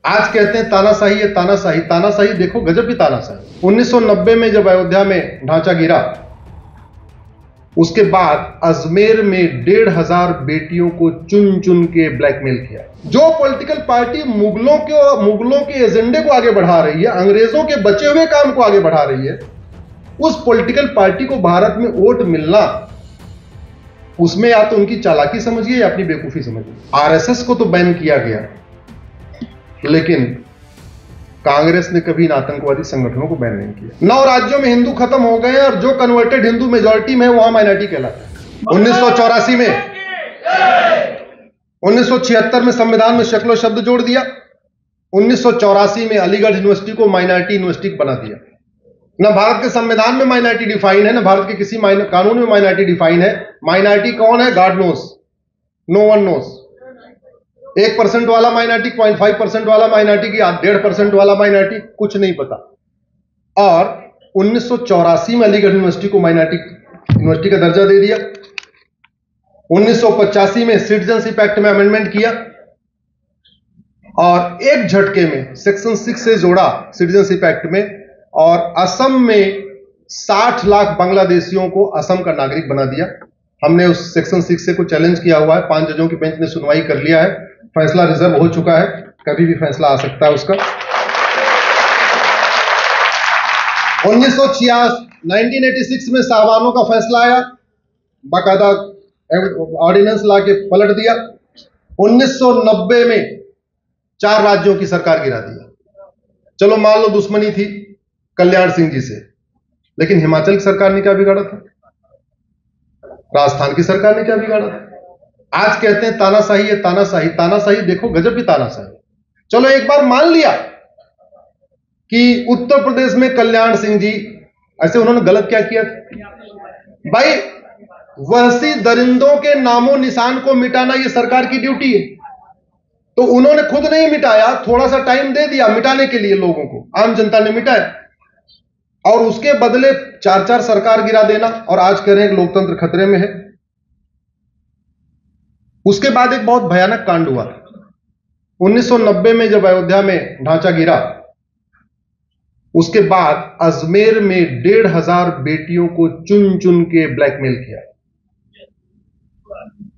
आज कहते हैं तानाशाही है, तानाशाही। तानाशाही देखो, गजब की तानाशाही। 1990 में जब अयोध्या में ढांचा गिरा, उसके बाद अजमेर में 1,500 बेटियों को चुन चुन के ब्लैकमेल किया। जो पॉलिटिकल पार्टी मुगलों के एजेंडे को आगे बढ़ा रही है, अंग्रेजों के बचे हुए काम को आगे बढ़ा रही है, उस पॉलिटिकल पार्टी को भारत में वोट मिलना, उसमें या तो उनकी चालाकी समझिए या अपनी बेवकूफी समझिए। आरएसएस को तो बैन किया गया, लेकिन कांग्रेस ने कभी इन आतंकवादी संगठनों को बैन नहीं किया। 9 राज्यों में हिंदू खत्म हो गए और जो कन्वर्टेड हिंदू मेजॉरिटी में है वहां माइनॉरिटी कहलाता है। 1984 में 1976 में संविधान में शक्लो शब्द जोड़ दिया। 1984 में अलीगढ़ यूनिवर्सिटी को माइनॉरिटी यूनिवर्सिटी बना दिया। ना भारत के संविधान में माइनॉरिटी डिफाइन है, ना भारत के किसी कानून में माइनॉरिटी डिफाइन है। माइनॉरिटी कौन है? God knows, no one knows. 1% वाला माइनॉरिटी, 0.5% वाला माइनॉरिटी की 1.5% वाला माइनॉरिटी, कुछ नहीं पता। और 1984 में अलीगढ़ यूनिवर्सिटी को माइनॉरिटी यूनिवर्सिटी का दर्जा दे दिया। 1985 में सिटीजनशिप एक्ट में अमेंडमेंट किया और एक झटके में सेक्शन 6 से जोड़ा सिटीजनशिप एक्ट में, और असम में 60 लाख बांग्लादेशियों को असम का नागरिक बना दिया। हमने उस सेक्शन 6 से को चैलेंज किया हुआ है। 5 जजों की बेंच ने सुनवाई कर लिया है, फैसला रिजर्व हो चुका है, कभी भी फैसला आ सकता है उसका। 1986 में साहबानों का फैसला आया, बाकायदा ऑर्डिनेंस ला के पलट दिया। 1990 में 4 राज्यों की सरकार गिरा दिया। चलो मान लो दुश्मनी थी कल्याण सिंह जी से, लेकिन हिमाचल की सरकार ने क्या बिगाड़ा था? राजस्थान की सरकार ने क्या बिगाड़ा था? आज कहते हैं तानाशाही है, तानाशाही। तानाशाही देखो, गजब की तानाशाही। चलो एक बार मान लिया कि उत्तर प्रदेश में कल्याण सिंह जी, ऐसे उन्होंने गलत क्या किया भाई? वहशी दरिंदों के नामों निशान को मिटाना ये सरकार की ड्यूटी है, तो उन्होंने खुद नहीं मिटाया, थोड़ा सा टाइम दे दिया मिटाने के लिए, लोगों को, आम जनता ने मिटाया, और उसके बदले 4 सरकार गिरा देना, और आज कह रहे हैं कि लोकतंत्र खतरे में है। उसके बाद एक बहुत भयानक कांड हुआ। 1990 में जब अयोध्या में ढांचा गिरा, उसके बाद अजमेर में 1,500 बेटियों को चुन चुन के ब्लैकमेल किया।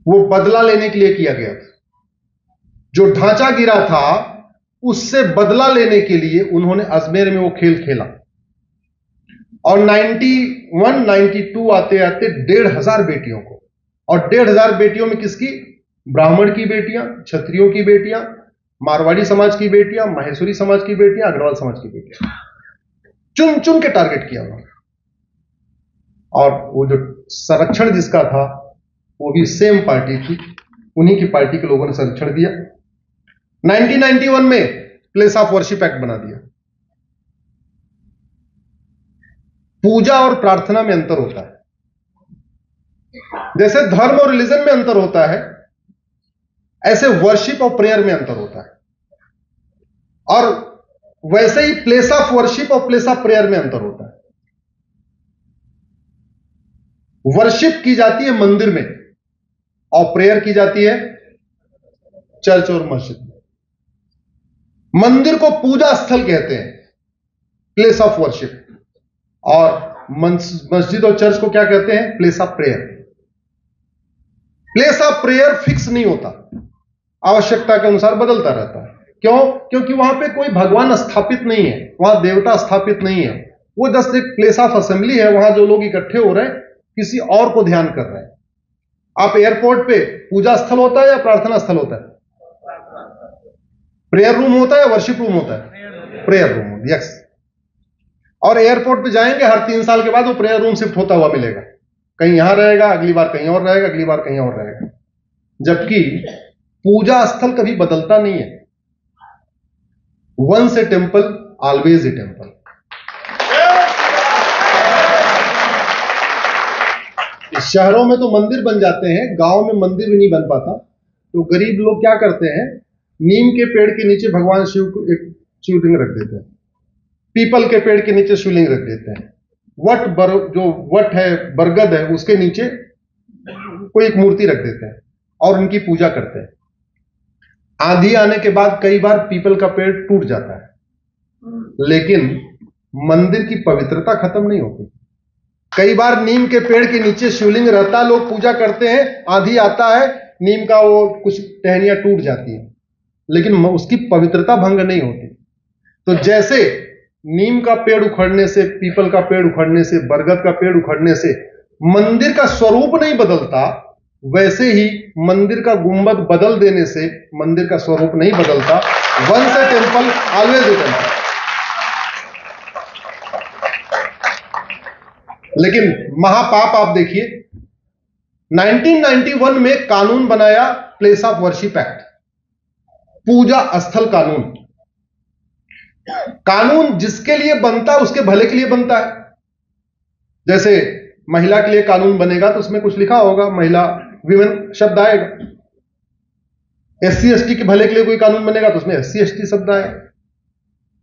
वो बदला लेने के लिए किया गया था। जो ढांचा गिरा था उससे बदला लेने के लिए उन्होंने अजमेर में वो खेल खेला, और 91, 92 आते आते 1,500 बेटियों को, और 1,500 बेटियों में किसकी? ब्राह्मण की बेटियां, क्षत्रियों की बेटियां, मारवाड़ी समाज की बेटियां, माहेश्वरी समाज की बेटियां, अग्रवाल समाज की बेटियां, चुन चुन के टारगेट किया उन्होंने। और वो जो संरक्षण जिसका था वो भी सेम पार्टी थी, उन्हीं की पार्टी के लोगों ने संरक्षण दिया। 1991 में प्लेस ऑफ वर्शिप एक्ट बना दिया। पूजा और प्रार्थना में अंतर होता है, जैसे धर्म और रिलीजन में अंतर होता है, ऐसे वर्शिप और प्रेयर में अंतर होता है, और वैसे ही प्लेस ऑफ वर्शिप और प्लेस ऑफ प्रेयर में अंतर होता है। वर्शिप की जाती है मंदिर में और प्रेयर की जाती है चर्च और मस्जिद में। मंदिर को पूजा स्थल कहते हैं, प्लेस ऑफ वर्शिप, और मस्जिद और चर्च को क्या कहते हैं? Place of prayer. Place of prayer fix नहीं होता, आवश्यकता के अनुसार बदलता रहता है। क्यों? क्योंकि वहां पे कोई भगवान स्थापित नहीं है, वहां देवता स्थापित नहीं है, वो जस्ट एक प्लेस ऑफ असेंबली है। वहां जो लोग इकट्ठे हो रहे हैं किसी और को ध्यान कर रहे हैं। आप एयरपोर्ट पे पूजा स्थल होता है या प्रार्थना स्थल होता है? प्रेयर रूम होता है या वर्शिप रूम होता है? Prayer room, yes. और एयरपोर्ट पे जाएंगे, हर 3 साल के बाद वो प्रेयर रूम शिफ्ट होता हुआ मिलेगा। कहीं यहां रहेगा, अगली बार कहीं और रहेगा, अगली बार कहीं और रहेगा। जबकि पूजा स्थल कभी बदलता नहीं है। Once a temple always a temple. शहरों में तो मंदिर बन जाते हैं, गांव में मंदिर भी नहीं बन पाता। तो गरीब लोग क्या करते हैं, नीम के पेड़ के नीचे भगवान शिव को एक शिवलिंग रख देते हैं, पीपल के पेड़ के नीचे शिवलिंग रख देते हैं, जो वट है, बरगद है, उसके नीचे कोई एक मूर्ति रख देते हैं और उनकी पूजा करते हैं। आंधी आने के बाद कई बार पीपल का पेड़ टूट जाता है, लेकिन मंदिर की पवित्रता खत्म नहीं होती। कई बार नीम के पेड़ के नीचे शिवलिंग रहता है, लोग पूजा करते हैं, आंधी आता है, नीम का वो कुछ टहनियां टूट जाती हैं, लेकिन उसकी पवित्रता भंग नहीं होती। तो जैसे नीम का पेड़ उखड़ने से, पीपल का पेड़ उखड़ने से, बरगद का पेड़ उखड़ने से मंदिर का स्वरूप नहीं बदलता, वैसे ही मंदिर का गुंबद बदल देने से मंदिर का स्वरूप नहीं बदलता। Once a temple always a temple. लेकिन महापाप आप देखिए, 1991 में कानून बनाया प्लेस ऑफ वर्शिप एक्ट, पूजा स्थल कानून। कानून जिसके लिए बनता है उसके भले के लिए बनता है। जैसे महिला के लिए कानून बनेगा तो उसमें कुछ लिखा होगा, महिला विमेन शब्द आएगा। एससी एसटी के भले के लिए कोई कानून बनेगा तो उसमें एससी एसटी शब्द आएगा।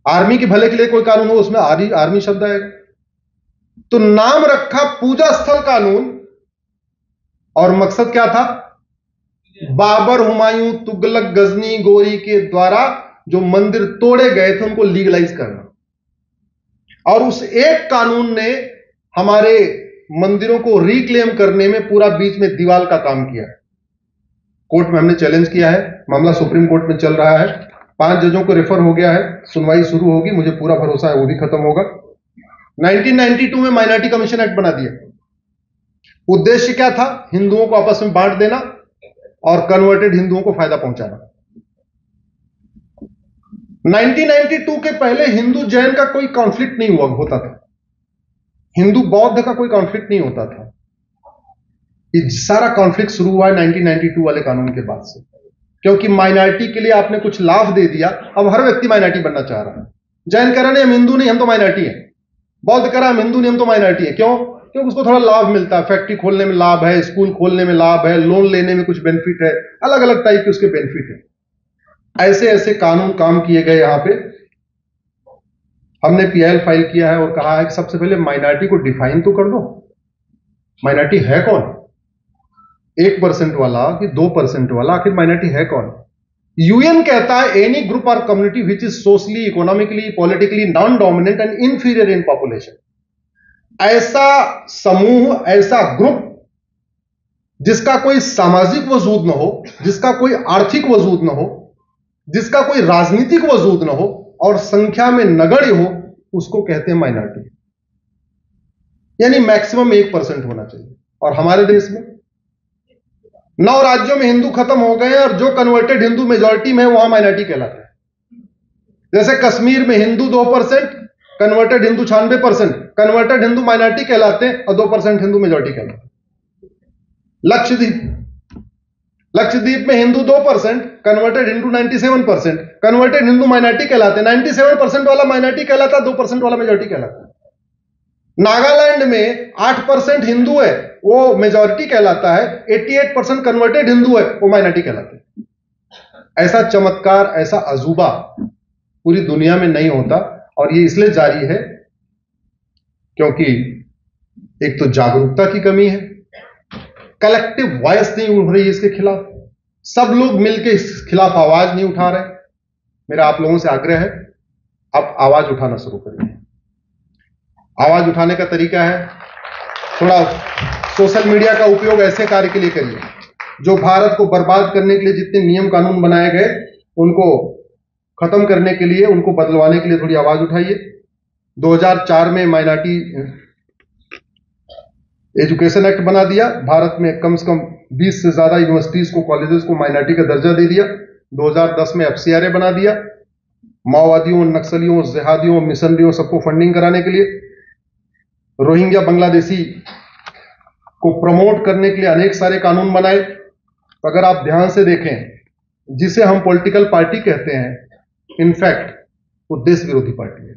आर्मी के भले के लिए कोई कानून हो उसमें आर्मी शब्द आएगा। तो नाम रखा पूजा स्थल कानून, और मकसद क्या था? बाबर, हुमायूं, तुगलक, गजनी, गोरी के द्वारा जो मंदिर तोड़े गए थे उनको लीगलाइज करना। और उस एक कानून ने हमारे मंदिरों को रिक्लेम करने में पूरा बीच में दीवार का काम किया। कोर्ट में हमने चैलेंज किया है, मामला सुप्रीम कोर्ट में चल रहा है, 5 जजों को रेफर हो गया है, सुनवाई शुरू होगी, मुझे पूरा भरोसा है वो भी खत्म होगा। 1992 में माइनॉरिटी कमीशन एक्ट बना दिया। उद्देश्य क्या था? हिंदुओं को आपस में बांट देना और कन्वर्टेड हिंदुओं को फायदा पहुंचाना। 1992 के पहले हिंदू जैन का कोई कॉन्फ्लिक्ट नहीं हुआ होता था, हिंदू बौद्ध का कोई कॉन्फ्लिक्ट नहीं होता था। ये सारा कॉन्फ्लिक्ट शुरू हुआ है 1992 वाले कानून के बाद से, क्योंकि माइनॉरिटी के लिए आपने कुछ लाभ दे दिया। अब हर व्यक्ति माइनॉरिटी बनना चाह रहा है। जैन कह रहा नहीं हम हिंदू नहीं, हम तो माइनॉरिटी है। बौद्ध कह रहा हम हिंदू नहीं, हम तो माइनॉरिटी है। क्यों? क्योंकि उसको थोड़ा लाभ मिलता है, फैक्ट्री खोलने में लाभ है, स्कूल खोलने में लाभ है, लोन लेने में कुछ बेनिफिट है, अलग अलग टाइप के उसके बेनिफिट है। ऐसे ऐसे कानून काम किए गए। यहां पे हमने पीआईएल फाइल किया है और कहा है कि सबसे पहले माइनॉरिटी को डिफाइन तो कर दो। माइनॉरिटी है कौन? 1% वाला कि 2% वाला? आखिर माइनॉरिटी है कौन? यूएन कहता है एनी ग्रुप और community which is socially, economically, politically non dominant and inferior in population. ऐसा समूह, ऐसा ग्रुप जिसका कोई सामाजिक वजूद न हो, जिसका कोई आर्थिक वजूद न हो, जिसका कोई राजनीतिक वजूद न हो और संख्या में नगण्य हो, उसको कहते हैं माइनॉरिटी। यानी मैक्सिमम 1% होना चाहिए। और हमारे देश में 9 राज्यों में हिंदू खत्म हो गए हैं और जो कन्वर्टेड हिंदू मेजॉरिटी में है वहां माइनॉरिटी कहलाते हैं। जैसे कश्मीर में Hindu 2%, converted Hindu 96%, converted Hindu minority कहलाते हैं और 2% हिंदू मेजॉरिटी कहलाते हैं। लक्षद्वीप में Hindu 2%, converted Hindu 97%, converted Hindu minority कहलाते हैं। 97% वाला माइनॉरिटी कहलाता है, 2% वाला मेजॉरिटी कहलाता है। नागालैंड में 8% हिंदू है, वो मेजॉरिटी कहलाता है। 88% कन्वर्टेड हिंदू है, वो माइनॉरिटी कहलाते हैं। ऐसा चमत्कार, ऐसा अजूबा पूरी दुनिया में नहीं होता। और ये इसलिए जारी है क्योंकि एक तो जागरूकता की कमी है, कलेक्टिव वॉइस नहीं उठ रही है इसके खिलाफ, सब लोग मिलकर इस खिलाफ आवाज नहीं उठा रहे। मेरा आप लोगों से आग्रह है, आप आवाज उठाना शुरू करिए। आवाज उठाने का तरीका है, थोड़ा सोशल मीडिया का उपयोग ऐसे कार्य के लिए करिए जो भारत को बर्बाद करने के लिए जितने नियम कानून बनाए गए उनको खत्म करने के लिए, उनको बदलवाने के लिए थोड़ी आवाज उठाइए। 2004 में माइनॉरिटी एजुकेशन एक्ट बना दिया। भारत में कम से कम 20 से ज्यादा यूनिवर्सिटीज को, कॉलेजेस को माइनॉरिटी का दर्जा दे दिया। 2010 में एफसीआरए बना दिया, माओवादियों, नक्सलियों, जिहादियों, मिशनरियों सबको फंडिंग कराने के लिए। रोहिंग्या बांग्लादेशी को प्रमोट करने के लिए अनेक सारे कानून बनाए। तो अगर आप ध्यान से देखें, जिसे हम पॉलिटिकल पार्टी कहते हैं, इनफैक्ट वो देश विरोधी पार्टी है।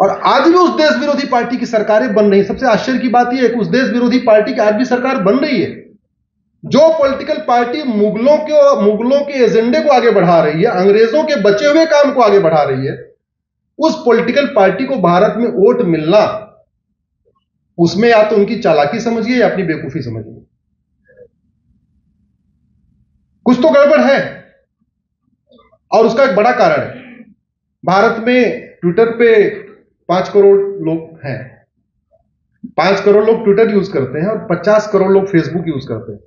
और आज भी उस देश विरोधी पार्टी की सरकारें बन रही हैं। सबसे आश्चर्य की बात यह है कि उस देश विरोधी पार्टी की आज भी सरकार बन रही है। जो पॉलिटिकल पार्टी मुगलों के एजेंडे को आगे बढ़ा रही है, अंग्रेजों के बचे हुए काम को आगे बढ़ा रही है, उस पॉलिटिकल पार्टी को भारत में वोट मिलना, उसमें या तो उनकी चालाकी समझिए या अपनी बेवकूफी समझिए। कुछ तो गड़बड़ है। और उसका एक बड़ा कारण है, भारत में ट्विटर पे 5 करोड़ लोग हैं, 5 करोड़ लोग ट्विटर यूज करते हैं और 50 करोड़ लोग फेसबुक यूज करते हैं।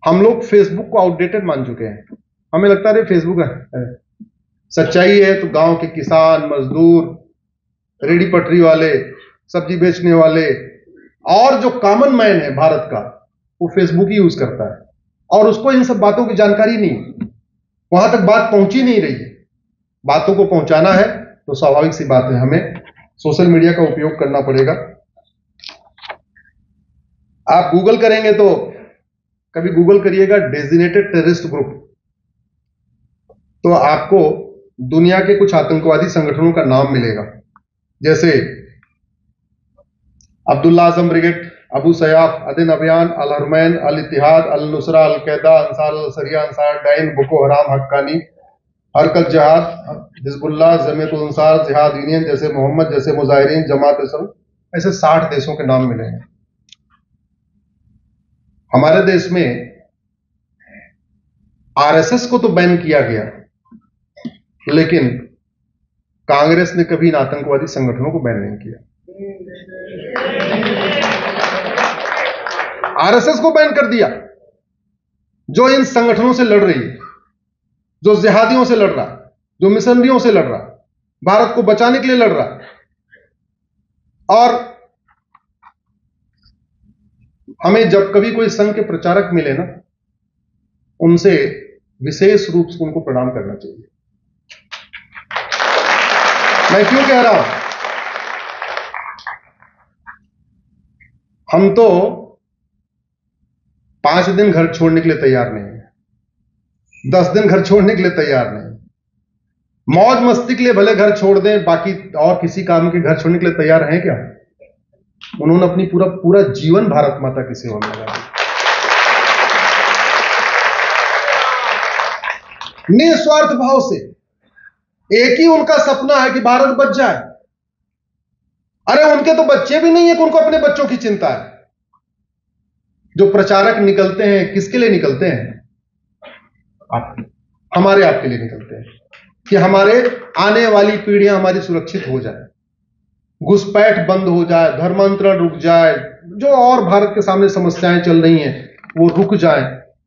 हम लोग फेसबुक को आउटडेटेड मान चुके हैं। हमें लगता है फेसबुक है। सच्चाई है तो गांव के किसान, मजदूर, रेडी पटरी वाले, सब्जी बेचने वाले और जो कॉमन मैन है भारत का, वो फेसबुक ही यूज करता है और उसको इन सब बातों की जानकारी नहीं, वहां तक बात पहुंची नहीं रही है। बातों को पहुंचाना है तो स्वाभाविक सी बात है, हमें सोशल मीडिया का उपयोग करना पड़ेगा। आप गूगल करेंगे तो कभी गूगल करिएगा डेजिग्नेटेड टेररिस्ट ग्रुप, तो आपको दुनिया के कुछ आतंकवादी संगठनों का नाम मिलेगा, जैसे अब्दुल्ला आजम ब्रिगेड, अबू सयाफ, अदन अभियान, अल हरमैन, अल इत्तिहाद, अल नुसरा, अल कैदा, अंसार अल सरिया, अंसार डाइन, बोको हराम, हक्कानी, हरकत जहाद, हिजबुल्लाह, जमीयत उल अंसार, जिहाद यूनियन, जैसे मोहम्मद, जैसे मुजाहिरीन, जमात इस्लाम, ऐसे 60 देशों के नाम मिले हैं। हमारे देश में आरएसएस को तो बैन किया गया, लेकिन कांग्रेस ने कभी इन आतंकवादी संगठनों को बैन नहीं किया। आरएसएस को बैन कर दिया, जो इन संगठनों से लड़ रही है, जो जिहादियों से लड़ रहा, जो मिशनरियों से लड़ रहा, भारत को बचाने के लिए लड़ रहा। और हमें जब कभी कोई संघ के प्रचारक मिले ना, उनसे विशेष रूप से उनको प्रणाम करना चाहिए। मैं क्यों कह रहा हूं? हम तो 5 दिन घर छोड़ने के लिए तैयार नहीं है, 10 दिन घर छोड़ने के लिए तैयार नहीं, मौज मस्ती के लिए भले घर छोड़ दें, बाकी और किसी काम के घर छोड़ने के लिए तैयार हैं क्या? उन्होंने अपनी पूरा जीवन भारत माता की सेवा में लगा दिया, निस्वार्थ भाव से। एक ही उनका सपना है कि भारत बच जाए। अरे उनके तो बच्चे भी नहीं है कि उनको अपने बच्चों की चिंता है। जो प्रचारक निकलते हैं, किसके लिए निकलते हैं? हमारे आपके लिए निकलते हैं कि हमारे आने वाली पीढ़ियां हमारी सुरक्षित हो जाए, घुसपैठ बंद हो जाए, धर्मांतरण रुक जाए, जो और भारत के सामने समस्याएं चल रही हैं वो रुक जाए।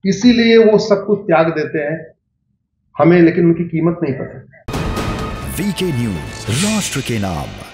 इसीलिए वो सब कुछ त्याग देते हैं। हमें लेकिन उनकी कीमत नहीं पता। वीके न्यूज, राष्ट्र के नाम।